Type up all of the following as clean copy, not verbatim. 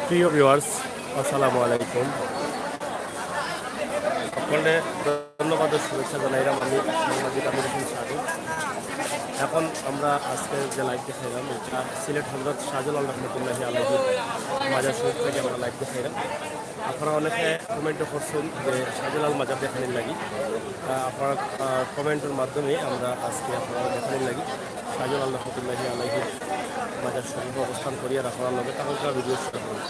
প্রিয় ভিউয়ার্স, আসসালামু আলাইকুম। সকলে ধন্যবাদ ও শুভেচ্ছা জানাইলাম। আমি সাংবাদিক আমির হোসেন সাধু। এখন আমরা আজকে যে লাইভ দেখাইলাম এটা সিলেট হজরত শাহজালাল রহমতুল্লাহি আলাইহির মাজার শরীফ থেকে আমরা লাইভ দেখাইলাম। আপনারা অনেকে কমেন্টও করছেন যে শাহজালাল মাজার দেখানোর লাগি। আপনারা কমেন্টের মাধ্যমে আমরা আজকে আপনারা দেখানোর লাগি শাহজালাল রহমতুল্লাহি আলাইহির মাজার শরীফে অবস্থান করি। আর আপনারা লগে তখনকার ভিডিও শুরু করুন।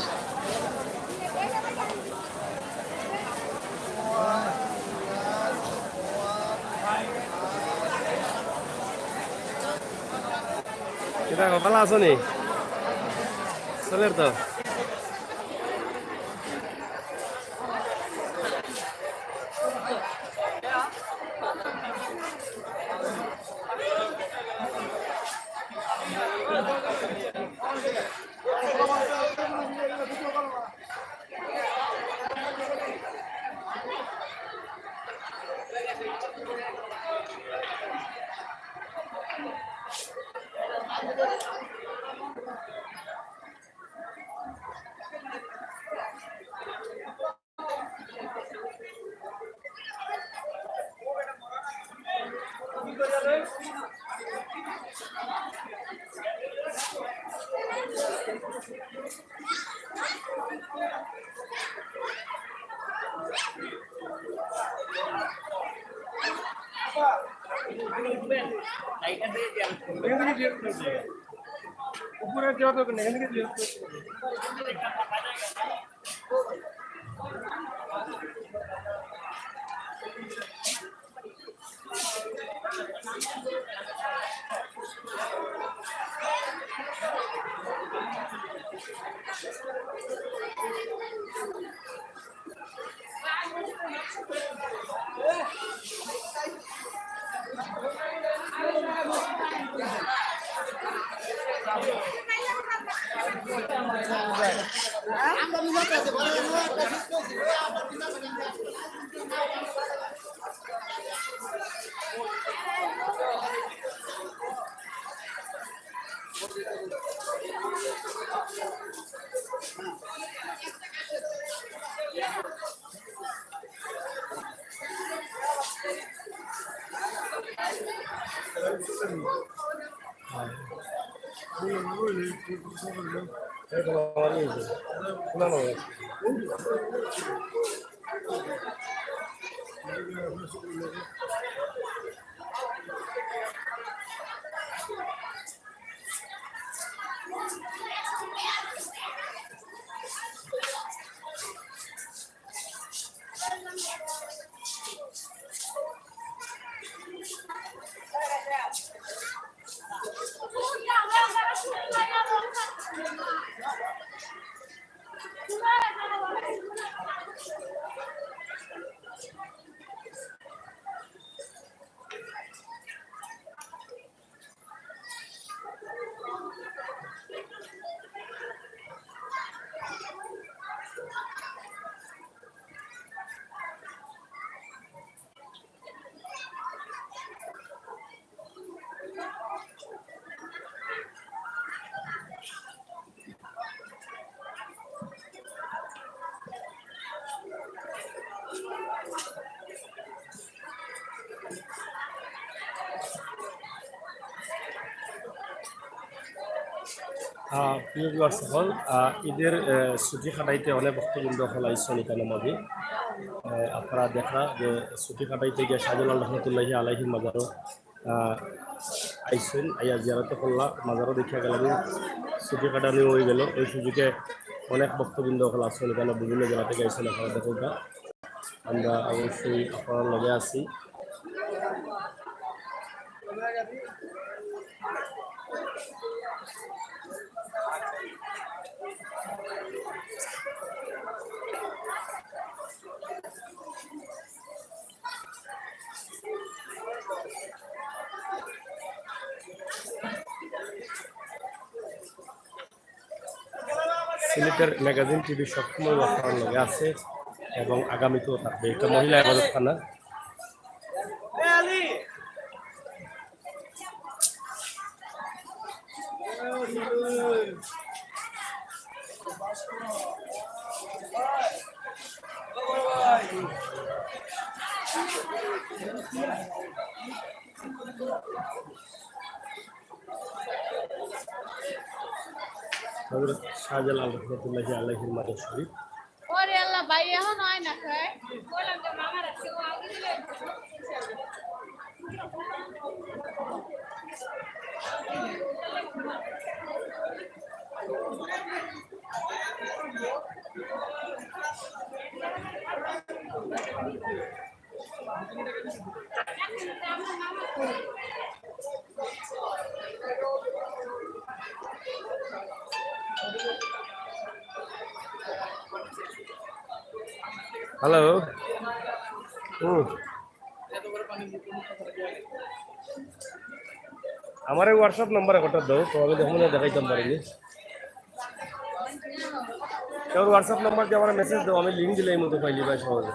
এটা ভালো আছো নি? চলের তো উপরে দেওয়া তো এখান থেকে প্রিয় ভিউয়ার্স সকল, ঈদের ছুটি কাটাইতে অনেক ভক্তবৃন্দ হলাইছেন এখানে মধ্যে। আপনারা দেখা যে ছুটি কাটাইতে গিয়ে শাহজালাল রহমতুল্লাহি আলাইহির মাজারও আইসেন, আইয়া জিয়ারত করলা, মাজারও দেখিয়া গেলেন। ছুটি কাটানো হয়ে গেল, ওই সুযোগে অনেক ভক্তবৃন্দ হল আছেন এখানে, বিভিন্ন জেলা থেকে আইসেন। আপনারা দেখুন, আমরা অবশ্যই আপনার লগে আছি। সিলেটের ম্যাগাজিন টিভি সবসময় আপনার লগে আছে এবং আগামীতেও থাকবে। এটা মহিলা ইবাদতখানা। হযরত শাহজালাল রহমাতুল্লাহি আলাইহির মাজার শরীফ। ওরে আল্লাহ ভাই এখন হয় না খায় বললাম যে মামার আছে ও আগে দিলে হ্যালো। আমার এই হোয়াটসঅ্যাপ নাম্বারে কটা দাও তো আমি দেখুন দেখাইতাম পারিনি। কেউ হোয়াটসঅ্যাপ নাম্বার দিয়ে আমার মেসেজ দাও, আমি লিঙ্ক দিলে এই মতো পাইলি ভাই সহজে।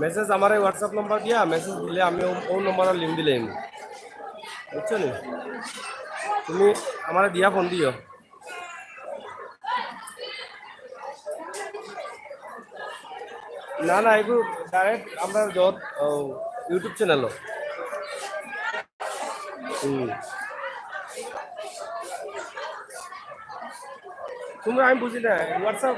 মেসেজ আমার এই হোয়াটসঅ্যাপ নাম্বার দিয়া মেসেজ দিলে আমি ও নম্বরের লিঙ্ক দিলে বুঝছো নি? তুমি আমার দিয়া ফোন দিও। না না এগুলো ডাইরেক্ট আমরা যত ইউটিউব চ্যানেলও। তুমি আমি বুঝি না হোয়াটসঅ্যাপ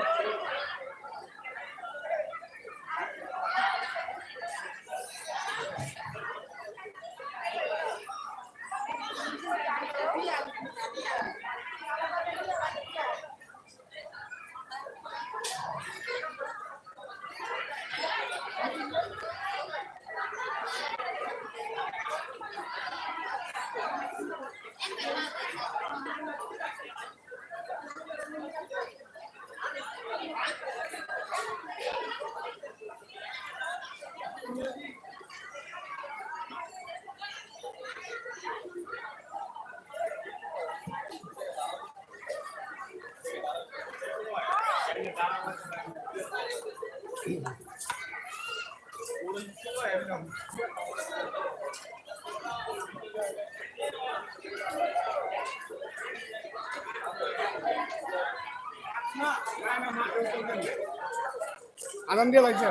আনন্দ দিয়ে লাগছে।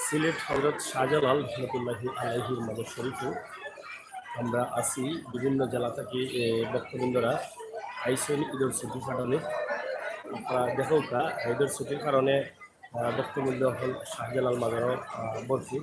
সিলেট হযরত শাহজালাল রহমতুল্লাহি আলাইহির মাজার শরীফে আমরা আছি। বিভিন্ন জেলা থেকে ভক্তবৃন্দরা আইসেন ঈদের ছুটি কারণে আপনারা দেখো ঈদের ছুটির কারণে ভক্তবৃন্দ হল শাহজালাল মাজারও বরফি।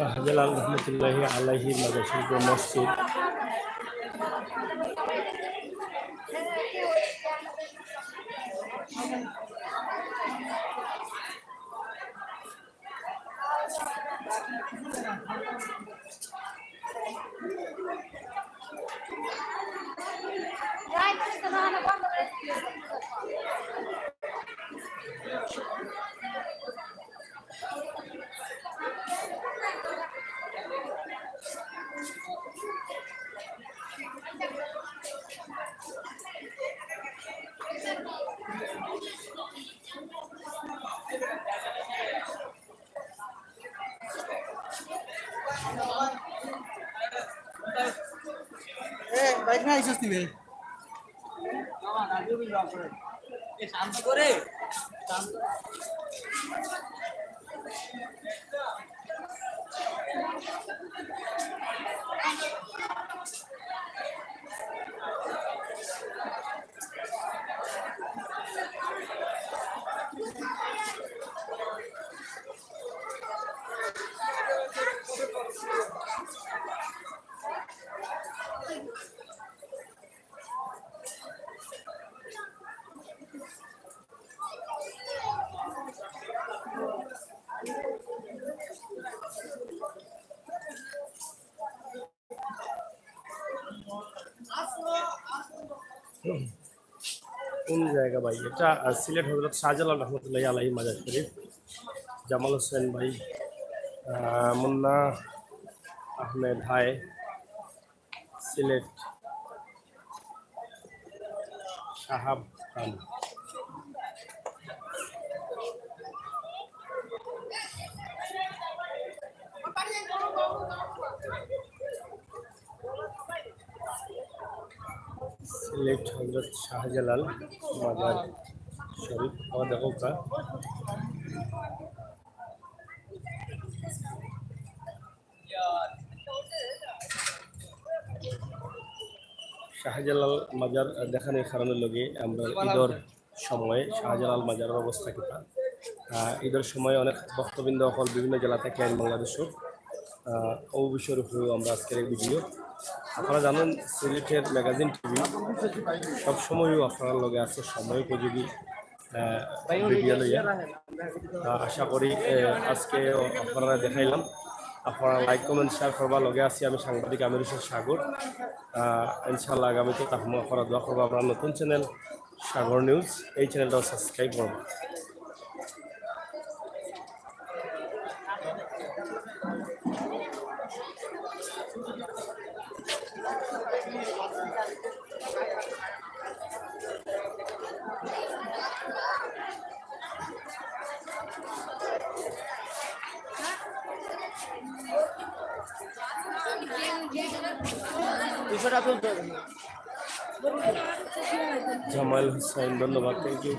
শাহজালাল রহমতুল্লাহি আলাইহি মাজার শরীফ মসজিদ। বাইক না আইসস নিবে শান্ত করে শান্ত কোন জায়গা ভাই? এটা সিলেট হজরত শাহজালাল রহমতুল্লাহি আলাইহি মাজার শরীফ। জামাল হোসেন ভাই, মুন্না আহমেদ হাই, সিলেট। শাহাব খান, সিলেট হজরত শাহজালাল মাজার শরীফ। और देखो का শাহজালাল মাজার দেখানোর কারণে লগে আমরা ঈদের সময় শাহজালাল মাজারের অবস্থা কিতা। ঈদের সময় অনেক ভক্তবৃন্দ অকল বিভিন্ন জেলা থেকে আইন বাংলাদেশের ও বিষয়ের উপরেও আমরা আজকের এই ভিডিও। আপনারা জানেন সিলেটের ম্যাগাজিন টিভি সবসময়ও আপনার লগে আছে সময় উপযোগী ভিডিও লইয়া। আশা করি আজকে আপনারা দেখাইলাম। আপনারা লাইক কমেন্ট শেয়ার করবার লগে আছি আমি সাংবাদিক আমির হোসেন সাগর। ইনশাল্লাহ আগামীতে তাহলে আপনারা দোয়া করবো। আপনার নতুন চ্যানেল সাগর নিউজ, এই চ্যানেলটাও সাবস্ক্রাইব করবেন। জামাল হুসাইন, ধন্যবাদ, থ্যাংক ইউ।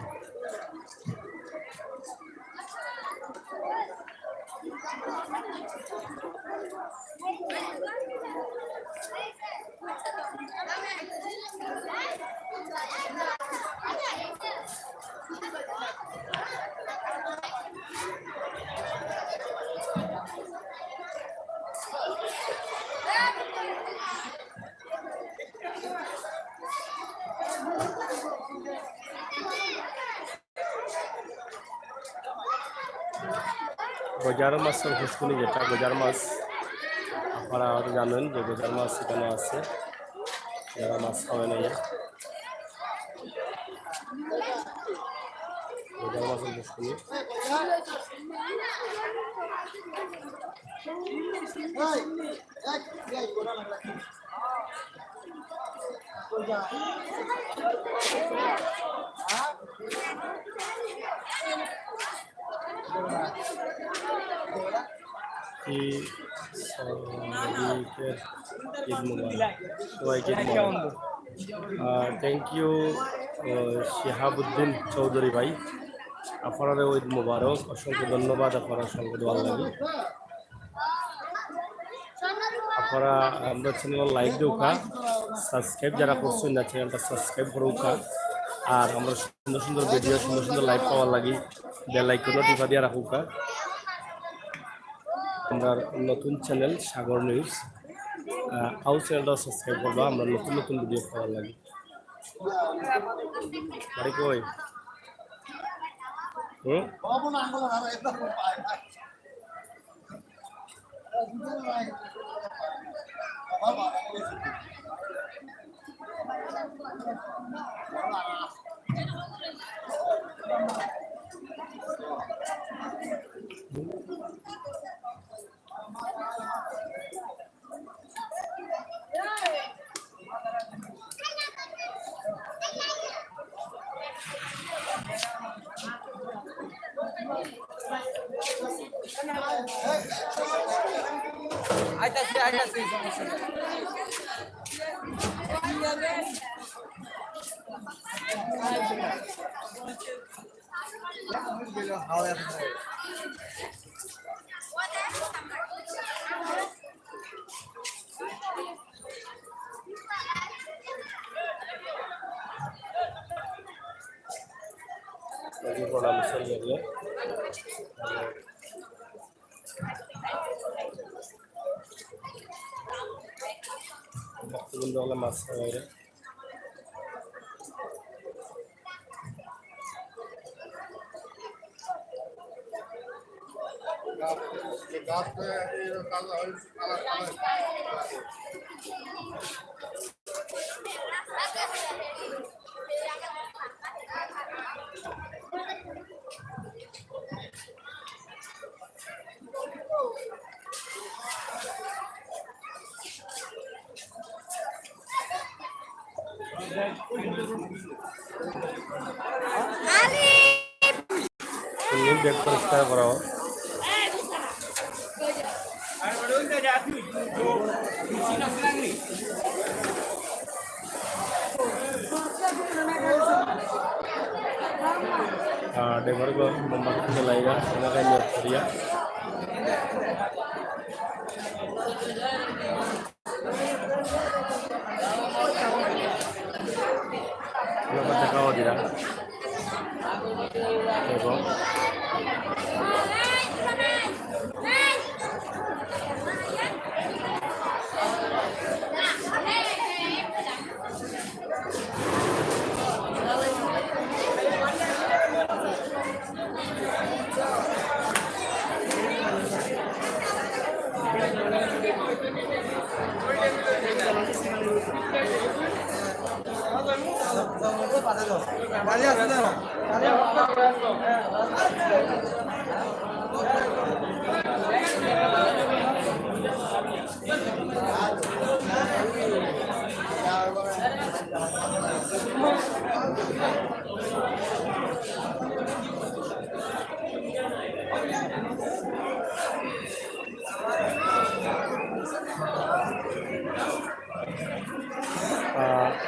গজার মাছের ফুসকুনি, যেটা গজার মাছ আপনারা হয়তো জানেন যে গজার মাছ এখানে আছে, যারা মাছ খাবে না। গজার মাছের ফুসকুনি কি সবাইকে ঈদ মুবারক, সবাইকে ঈদ মুবারক। থ্যাংক ইউ শিহাবুদ্দিন চৌধুরী ভাই, আপনার ঈদ মুবারক, অসংখ্য ধন্যবাদ। আপনারা সঙ্গে দোয়ার লাগে আপনারা আমরা চ্যানেল লাইক দেউকা, সাবস্ক্রাইব যারা করছেন না চ্যানেলটা সাবস্ক্রাইব করুকা। আর আমরা সুন্দর সুন্দর ভিডিও সুন্দর সুন্দর লাইভ পাওয়ার লাগি বেল আইকনও টিপা দিয়ে রাখুকা। আমরা নতুন চ্যানেল সাগর নিউজ আউ চ্যানেলটাও সাবস্ক্রাইব করবা, আমরা নতুন নতুন ভিডিও পাওয়ার লাগি। বাড়ি কই? আইতাছি সমস্যা নেই। lagi program besar ya dia. Waktu benda lah masa ya. Ini biar periskar karo. Dengar gua memakai lainnya, memakai dia. Kalau baca kau tidak, coba.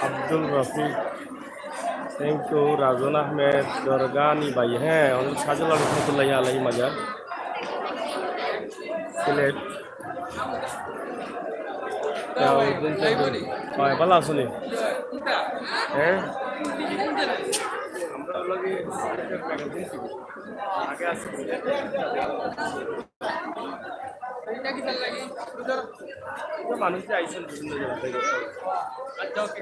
Abdul Rafiq, thank you. Razon Ahmed, Dorgani bhai हैं और साजल रहमतुल्लाह अलैहि मजार slate क्या दिन भाई भला सुनी हैं আমরা লগে সিলেটের প্যাকেজিং ছিল আগে আসছে এটা কি ভাল লাগে তো মানুষ যে আইছেন বিভিন্ন জায়গা থেকে আচ্ছা ওকে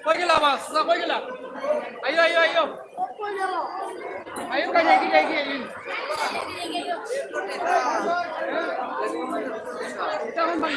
কই গেলা বাস না কই গেলা আইও আইও আইও কই গেল আইও কাই যাই যাই এটা হন ভাই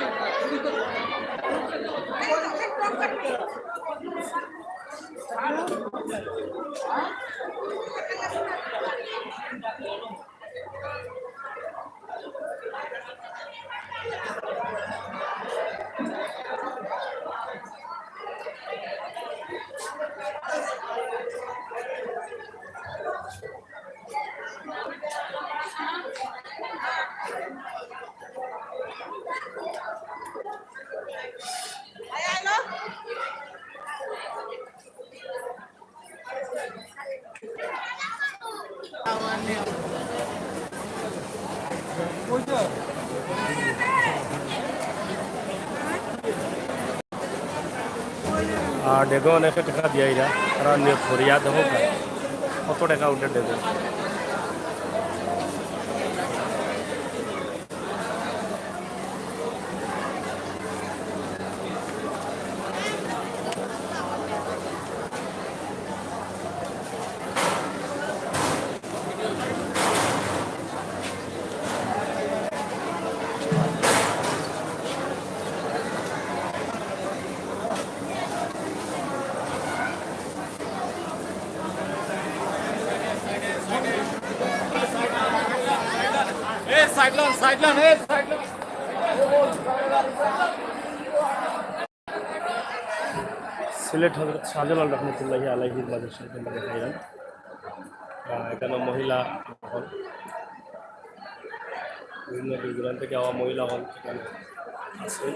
আর ডেগো অনেকে টাকা দিয়ে এরা তারা নিয়োগ করিয়া দেখো কত টাকা উঠে ডেগো। সিলেট হজরত শাহজালাল রহমতুল্লাহি আলাইহির মাঝে সেখানে দেখাইলাম। এখানে মহিলা হল, বিভিন্ন দূরান্ত থেকে আওয়া মহিলা হল এখানে আছে।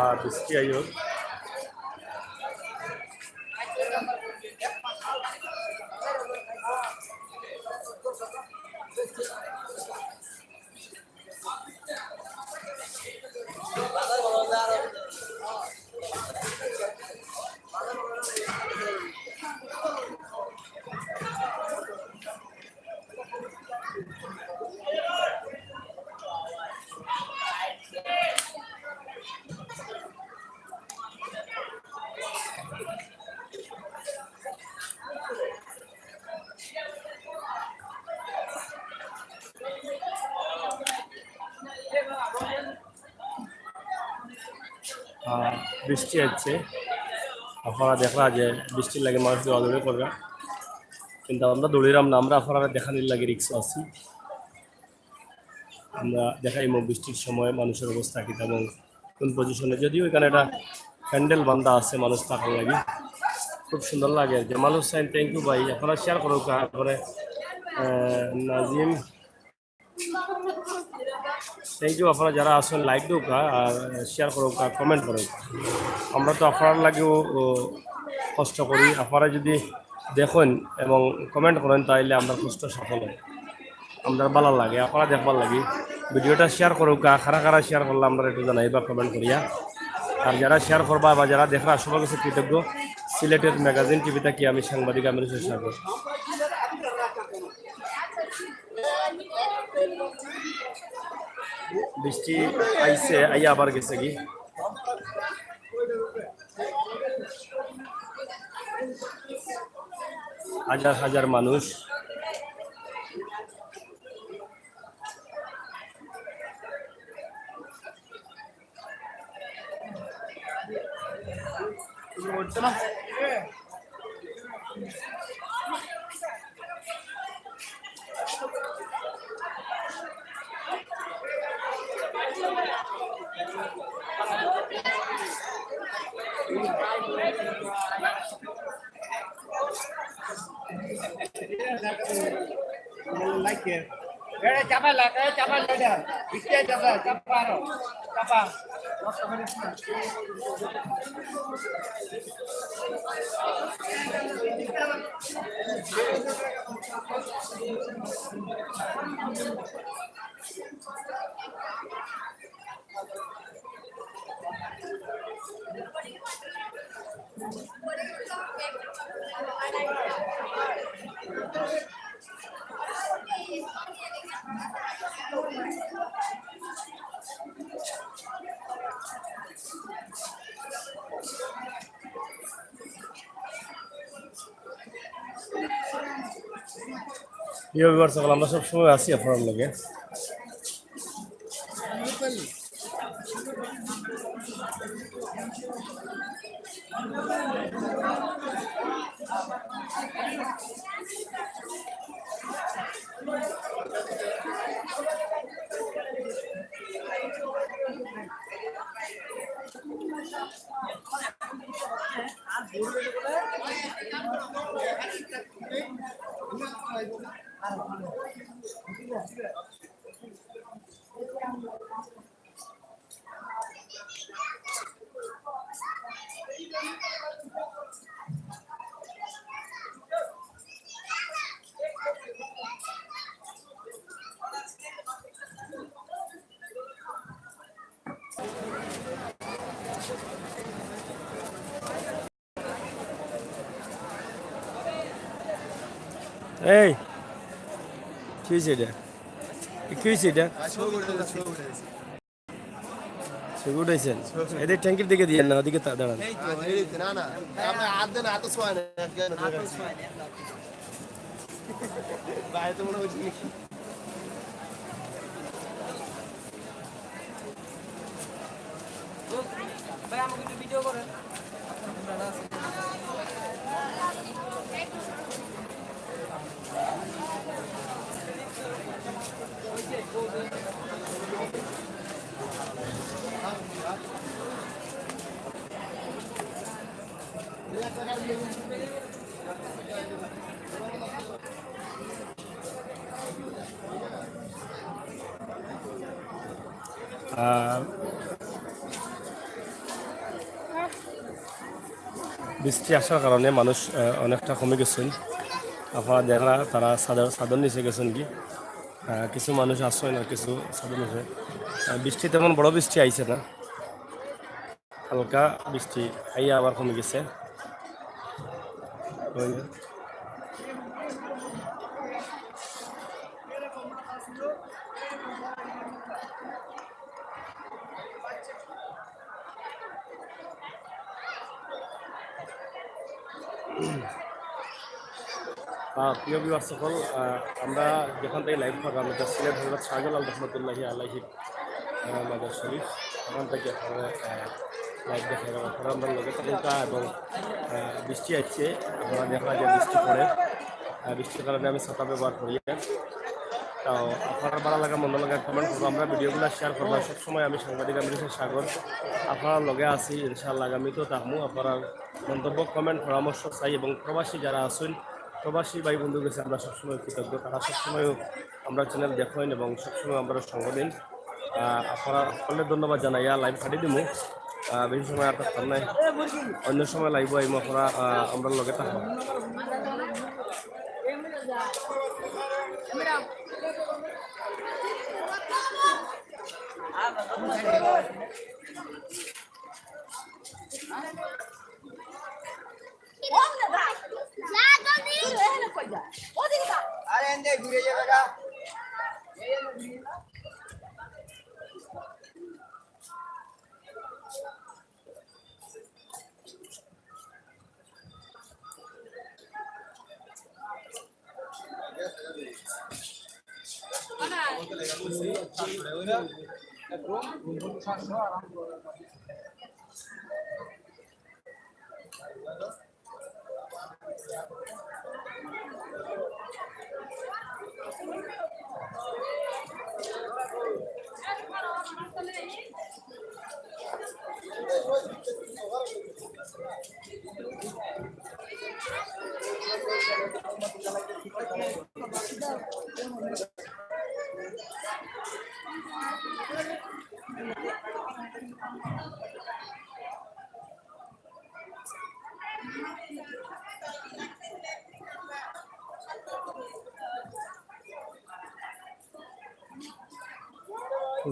আর বৃষ্টি আইও বৃষ্টি হচ্ছে। আপনারা দেখলা যে বৃষ্টির লাগে মানুষ দৌড়াদৌড়ি করবে, কিন্তু আমরা দৌড়িলাম না। আমরা আপনারা দেখানির লাগে রিক্স আছি। আমরা দেখাইমো বৃষ্টির সময় মানুষের অবস্থা কী এবং কোন পজিশনে। যদিও এখানে একটা প্যান্ডেল বান্ধা আছে মানুষ থাকার লাগে, খুব সুন্দর লাগে আর কি। মানুষ চাইন থ্যাংক ইউ ভাই, আপনারা শেয়ার করুক। তারপরে নাজিম থ্যাংক ইউ, আপনারা যারা আসেন লাইক দিও আর শেয়ার করুক আর কমেন্ট করুক। আমরা তো আপনার লাগেও কষ্ট করি, আপনারা যদি দেখেন এবং কমেন্ট করেন তাহলে আমরা কষ্ট সফল হয়, আমরা ভালো লাগে। আপনারা দেখবার লাগে ভিডিওটা শেয়ার করুক। কারা কারা শেয়ার করলে আমরা একটু জানাই বা কমেন্ট করিয়া। আর যারা শেয়ার করবা বা যারা দেখরা সবার কাছে কৃতজ্ঞ। সিলেটের ম্যাগাজিন টিভি থেকে আমি সাংবাদিক আমির হোসেন সাগর। বৃষ্টি আইছে, আইয়া আবার গেছে কি। হাজার হাজার মানুষ চাপা লাগে, চাপা লাগে, বিস্কে চাপা, চাপা, চাপা। আমরা সবসময় আছি আপনার লগে। এই কি হয়েছে এটা? কি হয়েছে এটা? ছবি উঠাইছেন? এদের ট্যাঙ্কির দিকে দিয়ে না, ওদিকে দাঁড়ান। না না আপনি হাত দেন, হাতে ছোঁয় না বাইরে তো মনে হচ্ছে ভাই আমাকে একটু ভিডিও করেন। আর বৃষ্টি আসার কারণে মানুষ অনেকটা কমে গেছেন। আপনারা দেখা তারা সাদর নিচে গেছেন কি, কিছু মানুষ আসছে না, কিছু সাদর নিচে। বৃষ্টি তেমন বড় বৃষ্টি আইছে না, হালকা বৃষ্টি আইয়া আবার কমে গেছে। প্রিয় বিভাগ সকল, আমরা যেখান থেকে লাইভ করলাম এটা সিলেট হজরত শাহজালাল রহমতুল্লাহি আলাইহি মাজার শরীফ, ওখান থেকে লাইভ দেখাই আপনারা আমরা লগে থাকা। এবং বৃষ্টি আসছে, আমরা দেখা যায় বৃষ্টি পড়ে, বৃষ্টির কারণে আমি ছাতা ব্যবহার করি। তো আপনারা ভালো লাগা মন্দ লাগা কমেন্ট করবো, আমরা ভিডিওগুলো শেয়ার করবো। সবসময় আমি সাংবাদিক আমি সাগর আপনারা লগে আছি, ইনশাআল্লাহ আগামীতেও থাকবো। আপনারা মন্তব্য কমেন্ট পরামর্শ চাই। এবং প্রবাসী যারা আছেন, প্রবাসী ভাই বন্ধু গেছে, আমরা সবসময় কৃতজ্ঞ। তারা সবসময় আমরা চ্যানেল দেখেন এবং সবসময় আমরা সঙ্গ দিন। আপনারা সকলের ধন্যবাদ জানাইয়া লাইভ কাটি দিব। বেশি সময় আর থাকতাম নাই, অন্য সময় লাইভ আইম, আপনারা আমরা লগে থাকবো। আরে এন্ডে ঘুরে যাবে গা।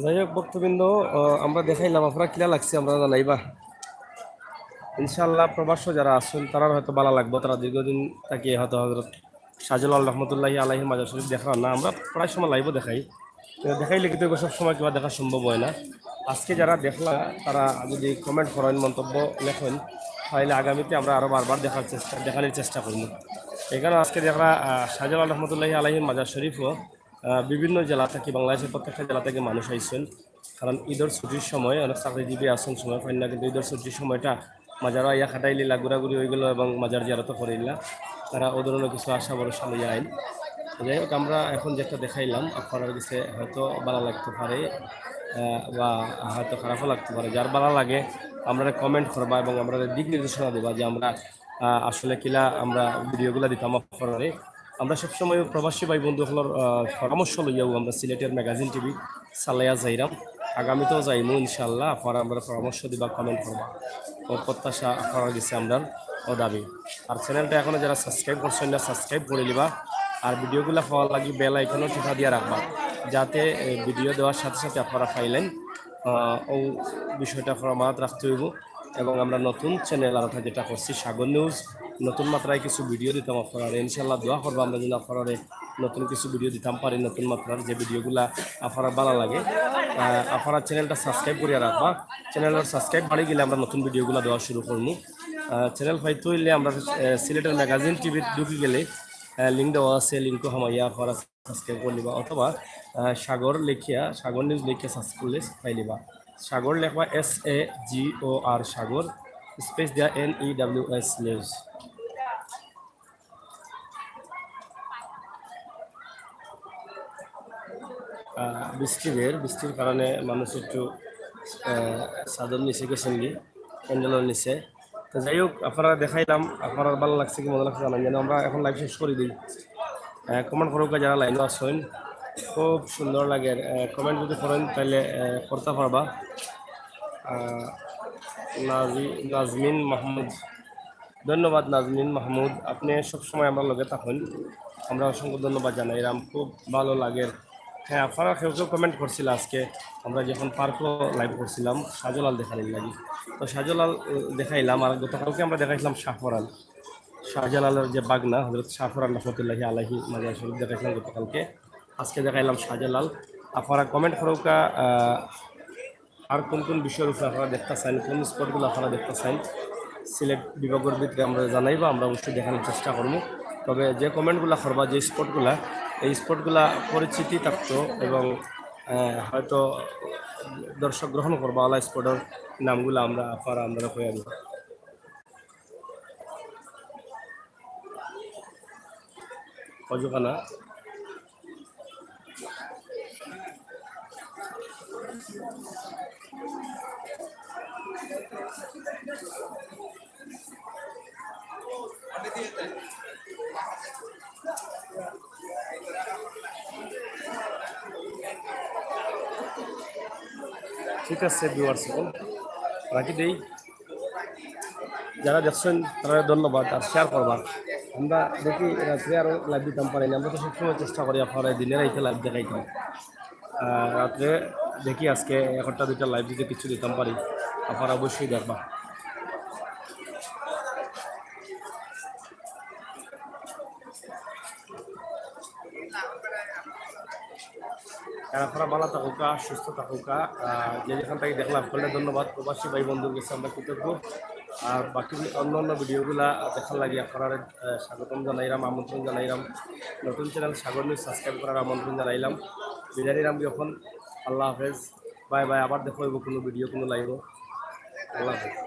যাই হোক ভক্তবৃন্দ, আমরা দেখাইলাম, আপনারা কিলা লাগছে আমরা জানাইবা। ইনশাআল্লাহ প্রবাস যারা আসছেন তারা হয়তো ভালো লাগবে, তারা দীর্ঘদিন তাকে হয়তো হজরত শাহজালাল রহমতুল্লাহি আলাইহি মাজার শরীফ দেখা না। আমরা প্রায় সময় লাইভও দেখাই, দেখাইলে কিন্তু সব সময় কিবা দেখা সম্ভব হয় না। আজকে যারা দেখলা তারা যদি কমেন্ট করেন, মন্তব্য লেখেন, তাহলে আগামীতে আমরা আরও বারবার দেখানোর চেষ্টা করব। এখানে আজকে দেখলা শাহজালাল রহমতুল্লাহি আলাইহি মাজার শরীফও বিভিন্ন জেলা থেকে, বাংলাদেশের প্রত্যেকটা জেলা থেকে মানুষ আইসেন। কারণ ঈদের ছুটির সময় অনেক চাকরিজীবী আসেন, সময় পাই না, কিন্তু ঈদের ছুটির সময়টা মাজারও ইয়া খাটাইলিলা, ঘোরাঘুরি হয়ে গেল এবং মাজার জিয়ারতও করিলা, তারা ও ধরনের কিছু আশা ভরসা লইয়া আইন। যাই হোক, আমরা এখন যেটা দেখাইলাম আপনার কাছে হয়তো ভালো লাগতে পারে বা হয়তো খারাপও লাগতে পারে। যার ভালো লাগে আমরা কমেন্ট করবা এবং আমরা দিক নির্দেশনা দেবা যে আমরা আসলে কিলা আমরা ভিডিওগুলো দিতাম আপনারে। আমরা সবসময় প্রবাসী ভাই বন্ধুসকলের পরামর্শ লইয়াও আমরা সিলেটের ম্যাগাজিন টিভি চালাইয়া যাইরাম আগামীতেও যাইমু ইনশাল্লাহ আপনারা আমরা পরামর্শ দিবা কমেন্ট করবা ও প্রত্যাশা করা গেছে আমরা ও দাবি আর চ্যানেলটা এখনো যারা সাবস্ক্রাইব করছেন না সাবস্ক্রাইব করে নিবা আর ভিডিওগুলো পাওয়ার লাগি বেল আইকনও টিপা দিয়ে রাখবা যাতে ভিডিও দেওয়ার সাথে সাথে আপনারা পাইলেন ও বিষয়টা আপনারা মাথায় রাখতে হইব এবং আমরা নতুন চ্যানেল আর যেটা করছি সাগর নিউজ নতুন মাত্রায় কিছু ভিডিও দিতাম আপনারা ইনশাল্লাহ দোয়া করবো আমরা যেন আপনারা নতুন কিছু ভিডিও দিতাম পারি নতুন মাত্রার যে ভিডিওগুলো আপনার ভালো লাগে আপনারা চ্যানেলটা সাবস্ক্রাইব করিয়া রাখবা চ্যানেলের সাবস্ক্রাইব বাড়ি গেলে আমরা নতুন ভিডিওগুলো দেওয়া শুরু করবো চ্যানেল পাইতে হইলে আমরা সিলেটের ম্যাগাজিন টিভি ঢুকে গেলে লিঙ্ক দেওয়া আছে লিঙ্কও হামাইয়া আপনারা সাবস্ক্রাইব করে নিবা অথবা সাগর লেখিয়া সাগর নিউজ লেখিয়া সাবস্ক্রাইব করলে পাই নিবা সাগর লেখবা SAGOR সাগর স্পেস দেওয়া NEWS নিউজ বৃষ্টির কারণে মানুষ একটু চাদর নিচে গেছেন কি প্যান্ডেলের নিচে তো যাই হোক আপনারা দেখাইলাম আপনার ভালো লাগছে কি মজা লাগছে জানান যেন আমরা এখন লাইভ শেষ করে দিই কমেন্ট করুক যারা লাইনও আসেন খুব সুন্দর লাগে কমেন্ট যদি করেন তাহলে করতে পারবা নাজমিন মাহমুদ ধন্যবাদ নাজমিন মাহমুদ আপনি সবসময় আমার লগে থাকুন আমরা অসংখ্য ধন্যবাদ জানাই এরকম খুব ভালো লাগে হ্যাঁ আপনারা কেউ কমেন্ট করছিল আজকে আমরা যখন পার্কও লাইভ করছিলাম শাহজালাল দেখানোর লাগি তো শাহজালাল দেখাইলাম আর গতকালকে আমরা দেখাইছিলাম শাহজালালের যে বাগনা হজরত শাহফরান রহমতুল্লাহি আলাহি মাজার শরীফ দেখাইছিলাম গতকালকে আজকে দেখাইলাম শাহজালাল আপনারা কমেন্ট করুকা আর কোন কোন বিষয়ের উপরে আপনারা দেখতে চান কোন স্পটগুলো আপনারা দেখতে চান সিলেট বিভাগের ভিতরে আমরা জানাইবা আমরা অবশ্যই দেখানোর চেষ্টা করবো তবে যে কমেন্টগুলো করবা যে স্পটগুলা এই স্পটগুলা পরিচিতি থাকতো এবং হয়তো দর্শক গ্রহণ করবা আলা স্পটের নামগুলো আমরা হয়ে আনবো অজুখানা ঠিক আছে ভিউয়ার্স রাখি দেই যারা দেখছেন তারা ধন্যবাদ আর শেয়ার করবা আমরা দেখি রাত্রে আরও লাইভ দিতাম পারি না আমরা তো সবসময় চেষ্টা করি আপনারা দিনের রাইতে লাইভ দেখাইতাম রাত্রে দেখি আজকে 1টা 2টা লাইভ যদি কিছু দিতাম পারি আপনারা অবশ্যই দেখবা আপনারা ভালো থাকুকা সুস্থ থাকুকা যে যেখান থেকে দেখলাম আপনাদের ধন্যবাদ প্রবাসী ভাই বন্ধুর কাছে আমরা কৃতজ্ঞ আর বাকি অন্য ভিডিওগুলা দেখার লাগে আপনারা স্বাগতম জানাইলাম আমন্ত্রণ জানাইলাম নতুন চ্যানেল সাগর নিউজ সাবস্ক্রাইব করার আমন্ত্রণ জানাইলাম বিদায় নিলাম যখন আল্লাহ হাফেজ বাই বাই আবার দেখো কোনো ভিডিও কোনো লাইভ আল্লাহ হাফেজ